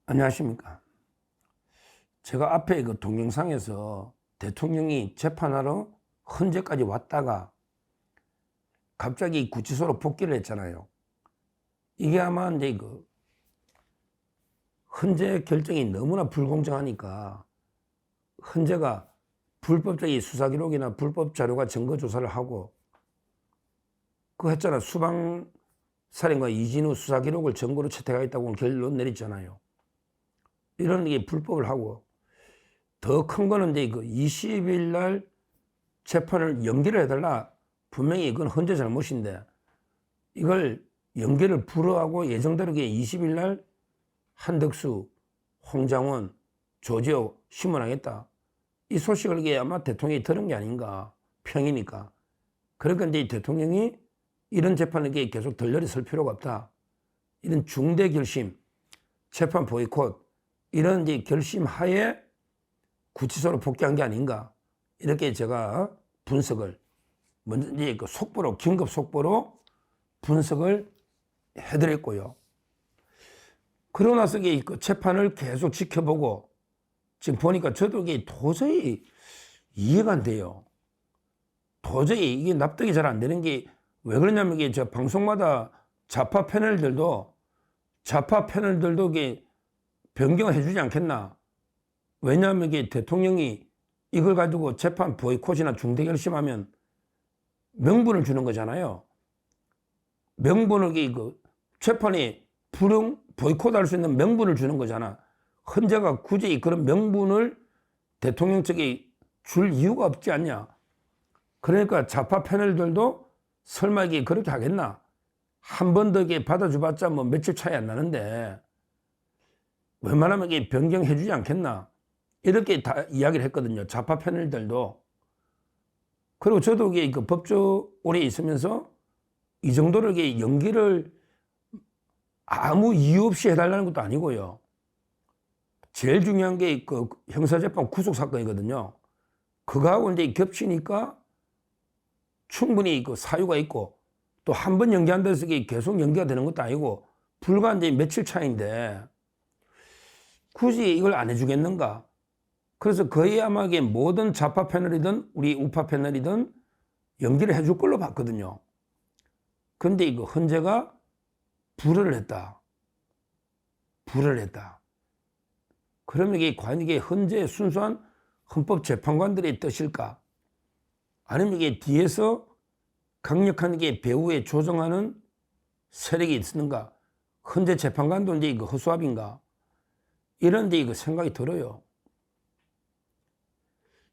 안녕하십니까. 제가 앞에 그 동영상에서 대통령이 재판하러 헌재까지 왔다가 갑자기 구치소로 복귀를 했잖아요. 이게 아마 이제 그 헌재 결정이 너무나 불공정하니까 헌재가 불법적인 수사 기록이나 불법 자료가 증거 조사를 하고 그거 했잖아. 수방사령관 이진우 수사 기록을 증거로 채택하겠다고 결론 내렸잖아요. 이런 게 불법을 하고 더 큰 거는 이제 그 20일 날 재판을 연기를 해달라. 분명히 이건 헌재 잘못인데 이걸 연기를 불허하고 예정대로 20일 날 한덕수, 홍장원, 조지호 신문하겠다. 이 소식을 이게 아마 대통령이 들은 게 아닌가. 평이니까. 그러니까 이제 대통령이 이런 재판을 계속 덜덜이 설 필요가 없다. 이런 중대 결심, 재판 보이콧, 이런 이제 결심 하에 구치소로 복귀한 게 아닌가. 이렇게 제가 분석을, 먼저 이제 그 속보로, 긴급 속보로 분석을 해드렸고요. 그러고 나서 그 재판을 계속 지켜보고 지금 보니까 저도 이게 도저히 이해가 안 돼요. 도저히 이게 납득이 잘 안 되는 게 왜 그러냐면 이게 저 방송마다 좌파 패널들도 이게 변경을 해주지 않겠나. 왜냐하면 이게 대통령이 이걸 가지고 재판 보이콧이나 중대 결심하면 명분을 주는 거잖아요. 명분을 그 재판이 불응 보이콧할 수 있는 명분을 주는 거잖아. 헌재가 굳이 그런 명분을 대통령 측에 줄 이유가 없지 않냐. 그러니까 좌파 패널들도 설마 이게 그렇게 하겠나. 한 번 더 이게 받아줘봤자 뭐 며칠 차이 안 나는데 웬만하면 이게 변경해 주지 않겠나. 이렇게 다 이야기를 했거든요. 좌파 패널들도. 그리고 저도 이게 그 법조원에 있으면서 이 정도로 이게 연기를 아무 이유 없이 해달라는 것도 아니고요. 제일 중요한 게 그 형사재판 구속사건이거든요. 그거하고 이제 겹치니까 충분히 그 사유가 있고 또 한 번 연기한다고 해서 계속 연기가 되는 것도 아니고 불과 이제 며칠 차인데 굳이 이걸 안 해주겠는가? 그래서 거의 아마 모든 좌파 패널이든 우리 우파 패널이든 연기를 해줄 걸로 봤거든요. 근데 이거 헌재가 불허를 했다. 불허를 했다. 그러면 이게 과연 이게 헌재의 순수한 헌법재판관들의 뜻일까? 아니면 이게 뒤에서 강력한 게 배후에 조정하는 세력이 있는가? 헌재 재판관도 이제 이거 허수아비인가? 이런 데 이거 생각이 들어요.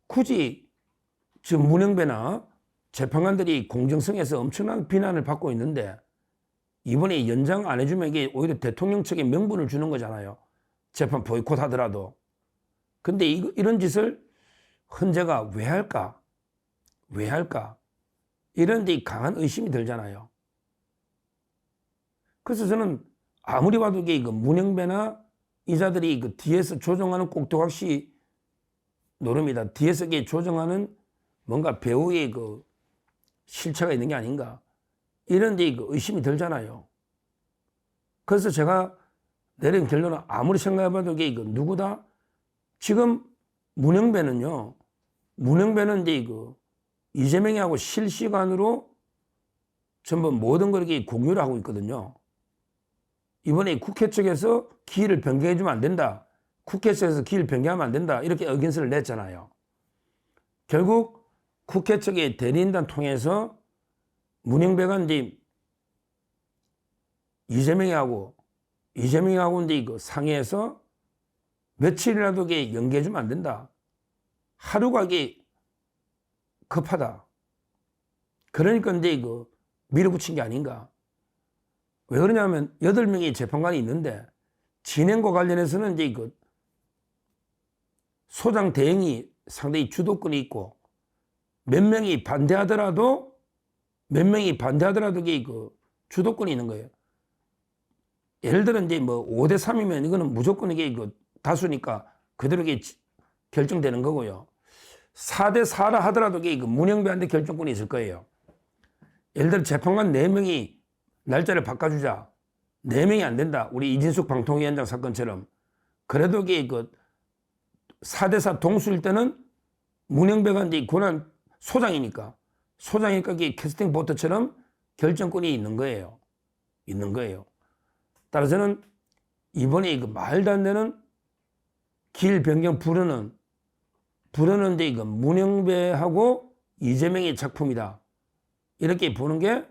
굳이 지금 문영배나 재판관들이 공정성에서 엄청난 비난을 받고 있는데 이번에 연장 안 해주면 이게 오히려 대통령 측에 명분을 주는 거잖아요. 재판 보이콧 하더라도. 근데 이런 짓을 헌재가 왜 할까? 왜 할까? 이런 데 강한 의심이 들잖아요. 그래서 저는 아무리 봐도 이게 문영배나 이자들이 그 뒤에서 조정하는 꼭두각시 노름이다. 뒤에서 이게 조정하는 뭔가 배우의 그 실체가 있는 게 아닌가. 이런 데 의심이 들잖아요. 그래서 제가 내린 결론은 아무리 생각해봐도 이게 누구다? 지금 문영배는요. 문영배는 이제 이재명이하고 실시간으로 전부 모든 걸 이렇게 공유를 하고 있거든요. 이번에 국회 측에서 기일을 변경해주면 안 된다. 국회 측에서 기일 변경하면 안 된다. 이렇게 의견서를 냈잖아요. 결국 국회 측의 대리인단 통해서 문영배가 이제 이재명이하고 이제 이거 상의해서 며칠이라도 이게 연기해주면 안 된다. 하루가 이게 급하다. 그러니까 이제 이거 밀어붙인 게 아닌가. 왜 그러냐면 8명의 재판관이 있는데 진행과 관련해서는 이제 소장 대행이 상당히 주도권이 있고 몇 명이 반대하더라도 이게 주도권이 있는 거예요. 예를 들어 이제 뭐 5대 3이면 이거는 무조건 이게 다수니까 그대로 이게 결정되는 거고요. 4대 4라 하더라도 이게 문영배한테 결정권이 있을 거예요. 예를 들어 재판관 4명이 날짜를 바꿔주자. 4명이 안 된다. 우리 이진숙 방통위원장 사건처럼 그래도 이게 그 4대4 동수일 때는 문영배가 이제 권한 소장이니까 이게 캐스팅 보트처럼 결정권이 있는 거예요. 따라서는 이번에 그 말도 안 되는 길 변경 불허는 이거 문영배하고 이재명의 작품이다. 이렇게 보는 게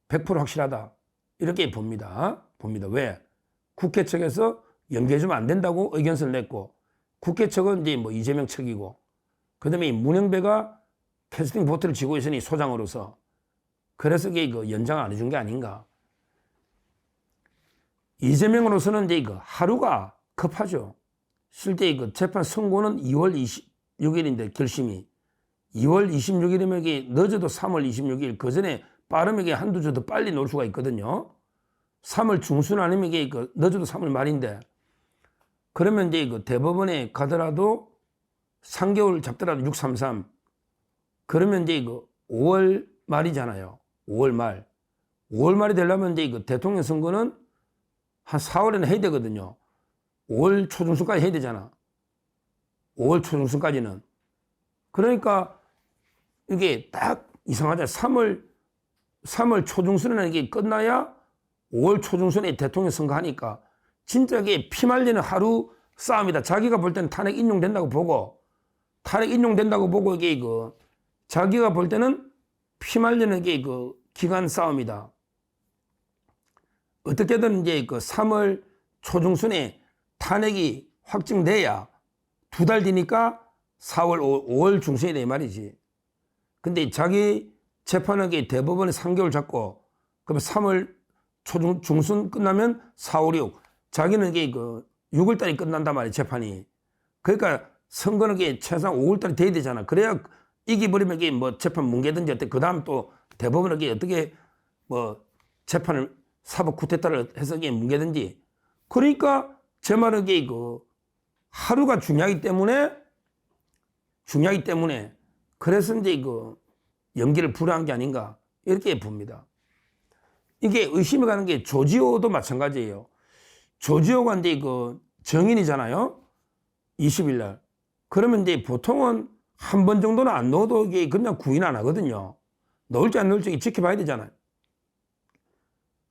100% 확실하다. 이렇게 봅니다. 왜? 국회 측에서 연계해주면 안 된다고 의견서를 냈고, 국회 측은 이제 뭐 이재명 측이고, 그 다음에 문영배가 캐스팅 보트를 쥐고 있으니 소장으로서, 그래서 이게 그 연장 안 해준 게 아닌가. 이재명으로서는 이제 이거 하루가 급하죠. 실제 그 재판 선고는 2월 26일인데 결심이 2월 26일이면 이게 늦어도 3월 26일 그 전에 빠르면 이게 한두 주 더 빨리 놓을 수가 있거든요. 3월 중순 아니면 이게 그 늦어도 3월 말인데 그러면 이제 그 대법원에 가더라도 3개월 잡더라도 633 그러면 이제 그 5월 말이잖아요. 5월 말이 되려면 이제 그 대통령 선거는 한 4월에는 해야 되거든요. 5월 초중순까지 해야 되잖아. 5월 초중순까지는. 그러니까 이게 딱 이상하잖아. 3월 초중순에는 이게 끝나야 5월 초중순에 대통령 선거하니까 진짜 이게 피말리는 하루 싸움이다. 자기가 볼 때는 탄핵 인용된다고 보고 이게 그 자기가 볼 때는 피말리는 게 그 기간 싸움이다. 어떻게든 이제 그 3월 초중순에 탄핵이 확정돼야 2달 뒤니까 4월, 5월 중순이다 이 말이지. 근데 자기 재판은 대법원에 3개월 잡고 그러면 3월 중순 끝나면 4, 5, 6 자기는 이게 그 6월 달에 끝난단 말이야 재판이. 그러니까 선거는 게 최소한 5월 달에 돼야 되잖아. 그래야 이기버리면 이게 뭐 재판 뭉개든지 어때. 그 다음 또 대법원은 이게 어떻게 뭐 재판을 사법 쿠데타를 해서 이게 뭉개든지. 그러니까 제 말은 이게 그 하루가 중요하기 때문에 그래서 이제 그 연기를 불허한 게 아닌가 이렇게 봅니다. 이게 의심이 가는 게 조지호도 마찬가지예요. 조지호가 이제 그 정인이잖아요. 20일 날. 그러면 이제 보통은 한 번 정도는 안 넣어도 이게 그냥 구인 안 하거든요. 넣을지 안 넣을지 지켜봐야 되잖아요.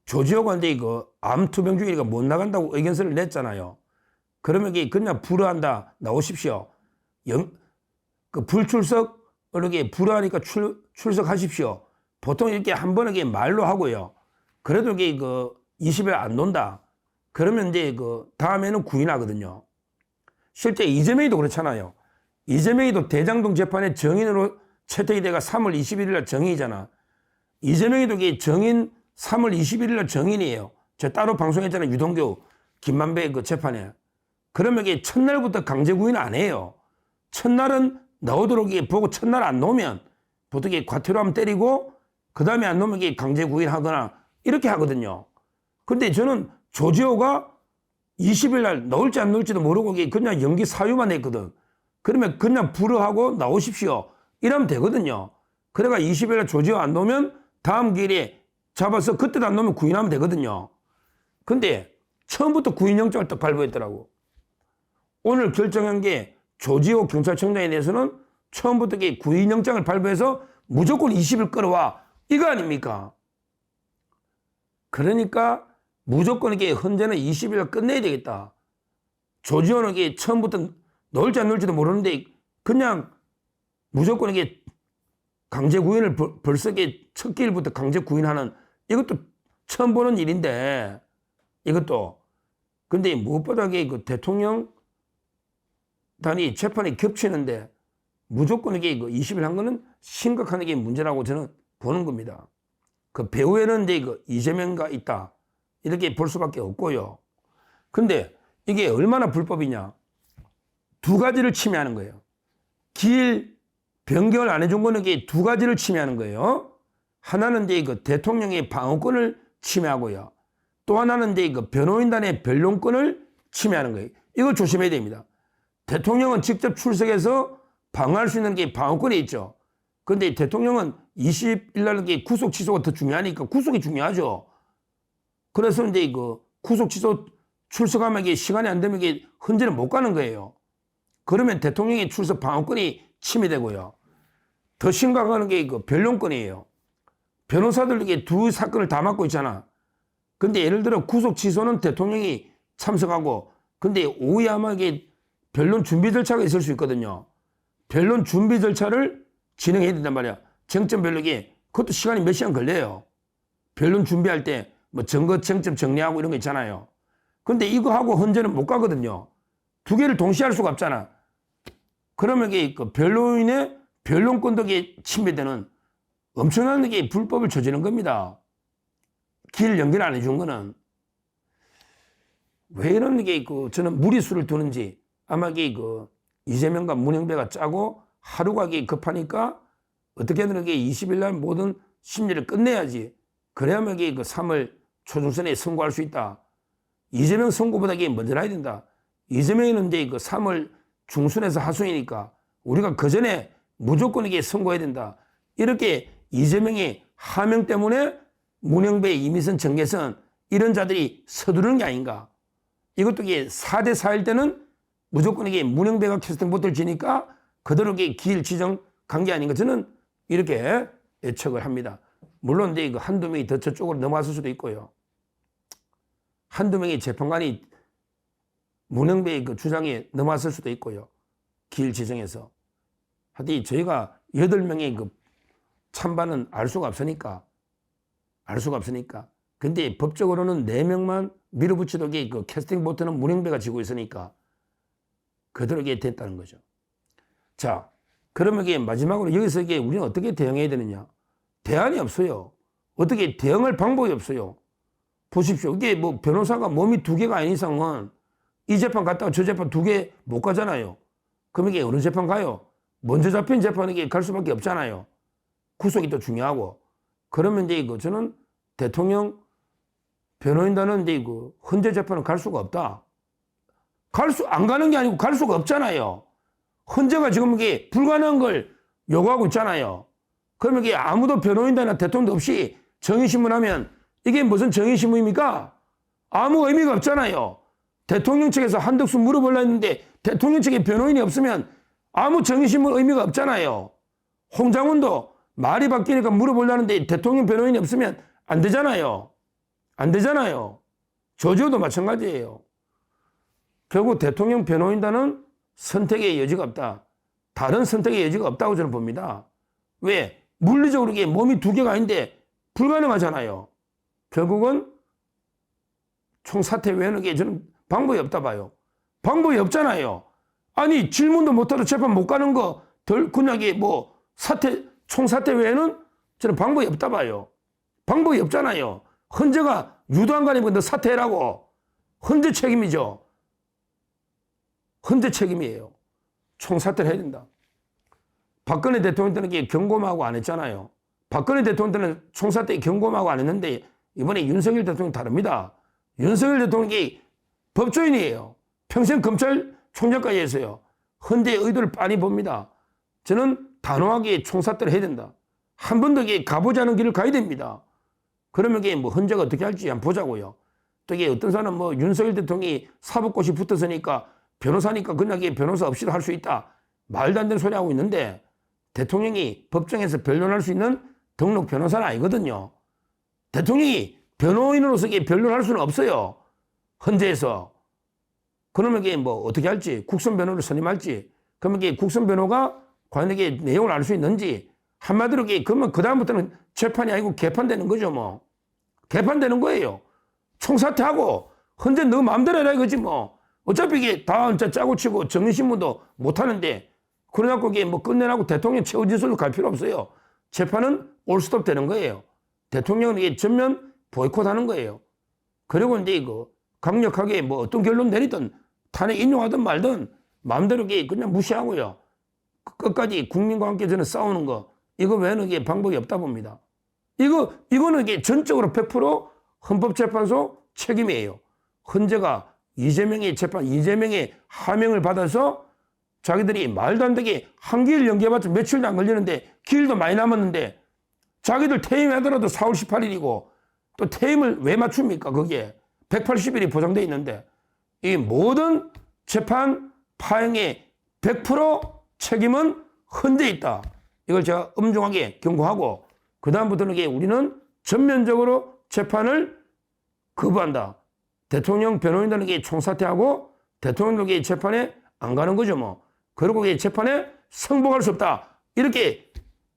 조지호가 이제 그 암 투병 중이니까 못 나간다고 의견서를 냈잖아요. 그러면 이게 그냥 불허한다. 나오십시오. 그 불출석 이렇게 불허하니까 출석하십시오. 보통 이렇게 한 번에 말로 하고요. 그래도 이게 그 20일 안 논다. 그러면 이제 그 다음에는 구인하거든요. 실제 이재명이도 그렇잖아요. 이재명이도 대장동 재판에 정인으로 채택이 돼가 3월 21일 날 정인이잖아. 이재명이도 이게 정인 3월 21일 날 정인이에요. 제가 따로 방송했잖아요. 유동규, 김만배 그 재판에. 그러면 이게 첫날부터 강제 구인 안 해요. 첫날은 나오도록 보고 첫날 안 놓으면 보통 이게 과태료 하면 때리고 그 다음에 안 놓으면 이게 강제 구인하거나 이렇게 하거든요. 근데 저는 조지호가 20일 날 나올지 안 나올지도 모르고 그냥 연기 사유만 했거든. 그러면 그냥 불허하고 나오십시오. 이러면 되거든요. 그래가 20일 날 조지호 안 나오면 다음 기일에 잡아서 그때도 안 나오면 구인하면 되거든요. 근데 처음부터 구인영장을 딱 발부했더라고. 오늘 결정한 게 조지호 경찰청장에 대해서는 처음부터 구인영장을 발부해서 무조건 20일 끌어와. 이거 아닙니까? 그러니까 무조건 이게 헌재는 20일 끝내야 되겠다. 조지호는 이게 처음부터 넣을지 안 넣을지도 모르는데 그냥 무조건 이게 강제 구인을 벌써 첫 기일부터 강제 구인하는 이것도 처음 보는 일인데 이것도 근데 무엇보다 그 대통령 단위 재판이 겹치는데 무조건 이게 20일 한 거는 심각한 게 문제라고 저는 보는 겁니다. 그 배후에는 이제 이재명가 있다. 이렇게 볼 수밖에 없고요. 근데 이게 얼마나 불법이냐. 두 가지를 침해하는 거예요. 기일 변경을 안 해준 거는 이게 두 가지를 침해하는 거예요. 하나는 이제 대통령의 방어권을 침해하고요. 또 하나는 이제 변호인단의 변론권을 침해하는 거예요. 이걸 조심해야 됩니다. 대통령은 직접 출석해서 방어할 수 있는 게 방어권이 있죠. 그런데 대통령은 20일 날 구속 취소가 더 중요하니까 구속이 중요하죠. 그래서 이제 구속 취소 출석하면 이게 시간이 안 되면 이게 헌재는 못 가는 거예요. 그러면 대통령의 출석 방어권이 침해되고요. 더 심각한 게 그 변론권이에요. 변호사들 이게 두 사건을 다 맡고 있잖아. 근데 예를 들어 구속 취소는 대통령이 참석하고, 근데 오후에 아마 이게 변론 준비 절차가 있을 수 있거든요. 변론 준비 절차를 진행해야 된단 말이야. 쟁점 변론이 그것도 시간이 몇 시간 걸려요. 변론 준비할 때 뭐 증거 쟁점 정리하고 이런 거 있잖아요. 근데 이거 하고 헌재는 못 가거든요. 두 개를 동시에 할 수가 없잖아. 그러면 이게 그 변론인의 변론권도 침해되는 엄청난 게 불법을 저지른 겁니다. 길 연결 안 해준 거는. 왜 이런 게 그 저는 무리수를 두는지, 아마 이게 그 이재명과 문영배가 짜고 하루가 이게 급하니까 어떻게든 이게 20일 날 모든 심리를 끝내야지. 그래야만 이게 그 3월 초중순에 선고할 수 있다. 이재명 선고보다 이게 먼저 나야 된다. 이재명은 이제 그 3월 중순에서 하순이니까 우리가 그 전에 무조건 이게 선고해야 된다. 이렇게 이재명의 하명 때문에 문영배, 이미선, 정계선 이런 자들이 서두르는 게 아닌가. 이것도 이게 4대 4일 때는 무조건 이게 문영배가 캐스팅 보트를 지니까 그대로 이게 길 지정 간 게 아닌가. 저는 이렇게 예측을 합니다. 물론 이제 그 한두 명이 더 저쪽으로 넘어왔을 수도 있고요. 한두 명의 재판관이 문영배의 그 주장에 넘어왔을 수도 있고요. 길 지정에서. 하여튼 저희가 8명의 그 찬반은 알 수가 없으니까. 근데 법적으로는 4명만 밀어붙이도 그 캐스팅 보트는 문영배가 지고 있으니까 그대로 이게 됐다는 거죠. 자, 그러면 이게 마지막으로 여기서 이게 우리는 어떻게 대응해야 되느냐? 대안이 없어요. 어떻게 대응할 방법이 없어요. 보십시오. 이게 뭐 변호사가 몸이 2개가 아닌 이상은 이 재판 갔다가 저 재판 2개 못 가잖아요. 그럼 이게 어느 재판 가요? 먼저 잡힌 재판에 갈 수밖에 없잖아요. 구속이 또 중요하고. 그러면 이제 저는 대통령 변호인단은 이제 헌재 재판은 갈 수가 없다. 안 가는 게 아니고 갈 수가 없잖아요. 헌재가 지금 이게 불가능한 걸 요구하고 있잖아요. 그러면 이게 아무도 변호인단이나 대통령도 없이 정의신문하면 이게 무슨 정의신문입니까? 아무 의미가 없잖아요. 대통령 측에서 한덕수 물어보려 했는데 대통령 측에 변호인이 없으면 아무 정의신문 의미가 없잖아요. 홍장훈도 말이 바뀌니까 물어보려는데 대통령 변호인이 없으면 안 되잖아요. 조지호도 마찬가지예요. 결국 대통령 변호인단은 선택의 여지가 없다. 다른 선택의 여지가 없다고 저는 봅니다. 왜? 물리적으로 이게 몸이 2개가 아닌데 불가능하잖아요. 결국은 총사퇴 외에는 이게 저는 방법이 없다 봐요. 방법이 없잖아요. 아니 질문도 못하고 재판 못 가는 거 그냥 뭐 총사퇴 외에는 저는 방법이 없다 봐요. 방법이 없잖아요. 헌재가 유도한 거 아니면 너 사퇴해라고. 헌재 책임이죠. 헌재 책임이에요. 총사퇴를 해야 된다. 박근혜 대통령 때는 이게 경고하고 안 했잖아요. 박근혜 대통령 때는 총사퇴 경고하고 안 했는데 이번에 윤석열 대통령 다릅니다. 윤석열 대통령이 법조인이에요. 평생 검찰총장까지 했어요. 헌재의 의도를 빤히 봅니다. 저는 단호하게 총사퇴를 해야 된다. 한 번 더 가보지 않은 길을 가야 됩니다. 그러면 이게 뭐 헌재가 어떻게 할지 한번 보자고요. 또 이게 어떤 사람은 뭐 윤석열 대통령이 사법고시 붙었으니까 변호사니까 그냥 변호사 없이도 할 수 있다. 말도 안 되는 소리 하고 있는데 대통령이 법정에서 변론할 수 있는 등록 변호사는 아니거든요. 대통령이 변호인으로서 변론할 수는 없어요. 헌재에서. 그러면 이게 뭐 어떻게 할지, 국선 변호를 선임할지, 그러면 이게 국선 변호가 과연 이게 내용을 알 수 있는지, 한마디로 그러면 그다음부터는 재판이 아니고 개판되는 거죠, 뭐. 개판되는 거예요. 총사퇴하고, 헌재 너 마음대로 해라 이거지, 뭐. 어차피 이게 다 짜고 치고 정의신문도 못하는데, 그래갖고 이게 뭐 끝내라고 대통령 최후 진술로 갈 필요 없어요. 재판은 올스톱 되는 거예요. 대통령은 이게 전면 보이콧 하는 거예요. 그리고 이제 강력하게 뭐 어떤 결론 내리든 탄핵 인용하든 말든 마음대로 그냥 무시하고요. 끝까지 국민과 함께 저는 싸우는 거, 이거 외에는 이게 방법이 없다 봅니다. 이거는 이게 전적으로 100% 헌법재판소 책임이에요. 헌재가 이재명의 하명을 받아서 자기들이 말도 안 되게 한 길 연기해봤자 며칠도 안 걸리는데 길도 많이 남았는데 자기들 퇴임하더라도 4월 18일이고 또 퇴임을 왜 맞춥니까? 거기에 180일이 보장돼 있는데 이 모든 재판 파행의 100% 책임은 헌재에 있다. 이걸 제가 엄중하게 경고하고 그다음부터는 이게 우리는 전면적으로 재판을 거부한다. 대통령 변호인들에게 총사퇴하고 대통령에게 재판에 안 가는 거죠 뭐. 그리고 이 재판에 승복할 수 없다. 이렇게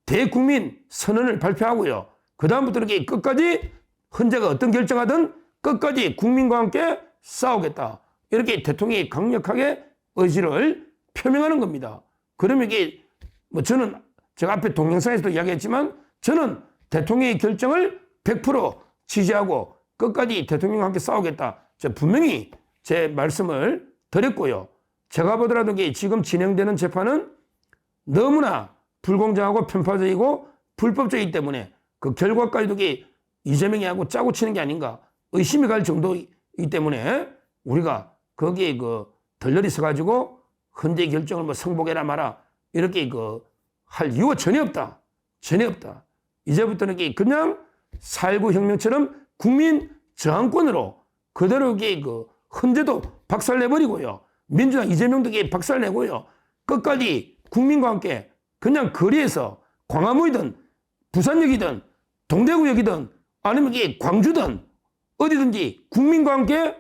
대국민 선언을 발표하고요. 그다음부터는 이게 끝까지 헌재가 어떤 결정하든 끝까지 국민과 함께 싸우겠다. 이렇게 대통령이 강력하게 의지를 표명하는 겁니다. 그러면 이게 뭐 저는 제가 앞에 동영상에서도 이야기했지만 저는 대통령의 결정을 100% 지지하고 끝까지 대통령과 함께 싸우겠다. 제가 분명히 제 말씀을 드렸고요. 제가 보더라도 지금 진행되는 재판은 너무나 불공정하고 편파적이고 불법적이기 때문에 그 결과까지도 이재명이 하고 짜고 치는 게 아닌가 의심이 갈 정도이기 때문에 우리가 거기에 덜덜이 서가지고 헌재 결정을 뭐 승복해라 마라 이렇게 할 이유가 전혀 없다. 전혀 없다. 이제부터는 그냥 4.19 혁명처럼 국민 저항권으로 그대로 헌재도 박살내버리고요. 민주당 이재명도 박살내고요. 끝까지 국민과 함께 그냥 거리에서 광화문이든 부산역이든 동대구역이든 아니면 광주든 어디든지 국민과 함께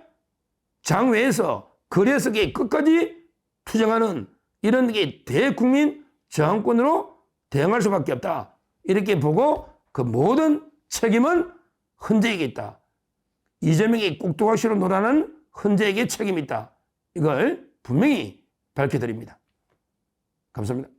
장외에서 거리에서 끝까지 투쟁하는 이런 대국민 저항권으로 대응할 수밖에 없다. 이렇게 보고 그 모든 책임은 헌재에게 있다. 이재명이 꼭두각시로 놀아나는 헌재에게 책임이 있다. 이걸 분명히 밝혀드립니다. 감사합니다.